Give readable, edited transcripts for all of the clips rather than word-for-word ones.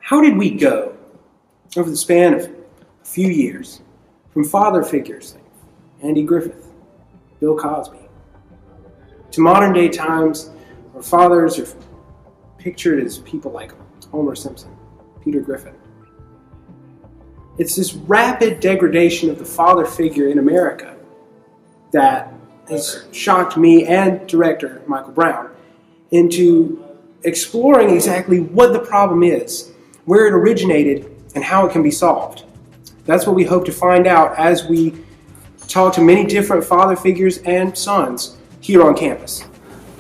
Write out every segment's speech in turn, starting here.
How did we go over the span of a few years from father figures like Andy Griffith, Bill Cosby, to modern day times where fathers are pictured as people like Homer Simpson, Peter Griffin? It's this rapid degradation of the father figure in America that has shocked me and director Michael Brown into exploring exactly what the problem is, where it originated, and how it can be solved. That's what we hope to find out as we talk to many different father figures and sons here on campus.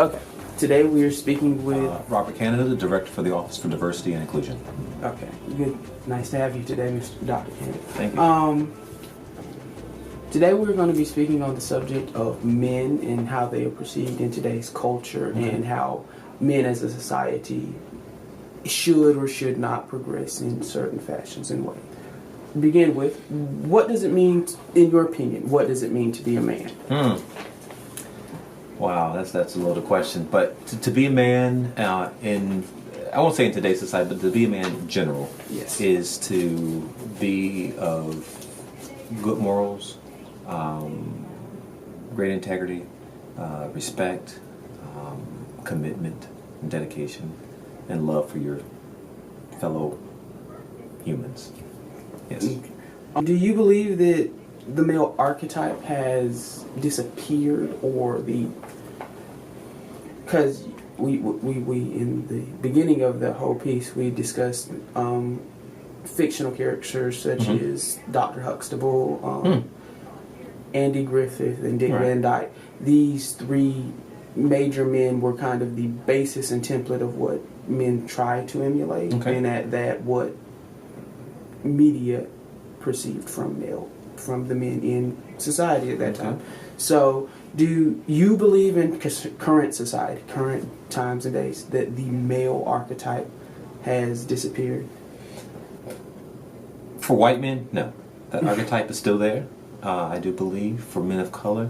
Okay. Today we are speaking with Robert Canada, the Director for the Office for Diversity and Inclusion. Okay. Good. Nice to have you today, Dr. Canada. Thank you. Today we're going to be speaking on the subject of men and how they are perceived in today's culture, and how men as a society should or should not progress in certain fashions and ways. To begin with, what does it mean, in your opinion, what does it mean to be a man? Wow, that's a loaded question. But to be a man I won't say in today's society, but to be a man in general, yes, is to be of good morals, great integrity, respect, commitment, and dedication, and love for your fellow humans. Yes. Do you believe that the male archetype has disappeared, or because we in the beginning of the whole piece we discussed fictional characters such as Dr. Huxtable, Andy Griffith, and Dick Van Dyke. These three major men were kind of the basis and template of what men try to emulate, and that what media perceived from the men in society at that time. So, do you believe in current society, current times and days, that the male archetype has disappeared? For white men, no. That archetype is still there. I do believe for men of color,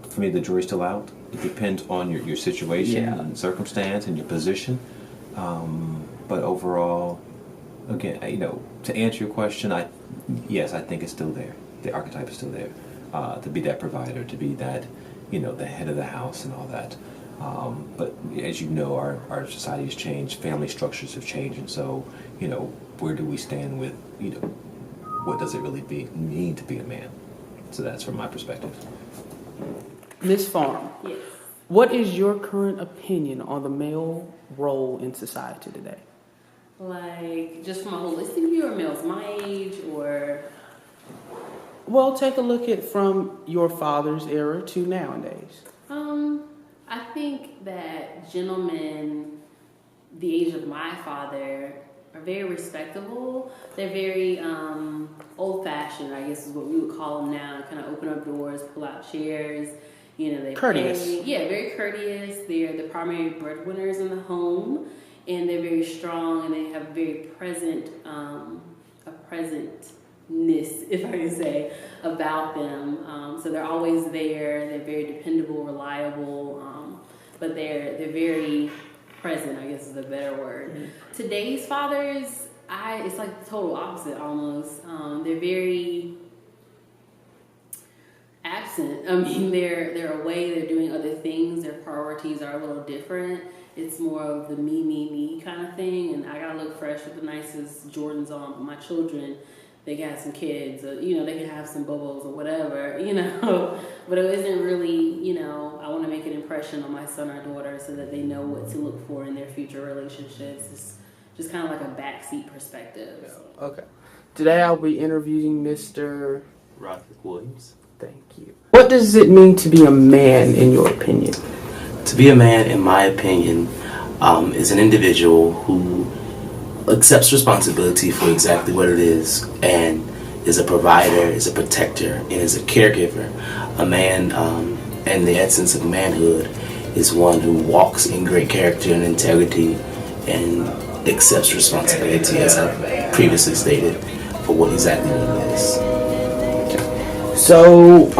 for me the jury's still out. It depends on your situation and circumstance and your position. But overall, again, to answer your question, yes, I think it's still there. The archetype is still there. To be that provider, to be that, the head of the house and all that. But as you know, our society has changed, family structures have changed, and so, where do we stand with, what does it really mean to be a man? So that's from my perspective. Ms. Farm, yes. What is your current opinion on the male role in society today? Like, just from a holistic view, or males my age, or... Well, take a look at from your father's era to nowadays. I think that gentlemen, the age of my father, are very respectable. They're very old-fashioned, I guess is what we would call them now. Kind of open up doors, pull out chairs. They courteous. Very courteous. They're the primary breadwinners in the home, and they're very strong, and they have very presentness, if I can say, about them. So they're always there. They're very dependable, reliable, but they're very present, I guess is a better word. Mm-hmm. Today's fathers, it's like the total opposite almost. They're very absent. I mean, they're away. They're doing other things. Their priorities are a little different. It's more of the me kind of thing, and I gotta look fresh with the nicest Jordans on. But my children, they can have some kids, or, they can have some bobos or whatever, But it isn't really, I want to make an impression on my son or daughter so that they know what to look for in their future relationships. It's just kind of like a backseat perspective. Okay. Today I'll be interviewing Mr. Roderick Williams. Thank you. What does it mean to be a man, in your opinion? To be a man, in my opinion, is an individual who accepts responsibility for exactly what it is, and is a provider, is a protector, and is a caregiver. A man, in the essence of manhood, is one who walks in great character and integrity and accepts responsibility, as I previously stated, for what exactly it is. So,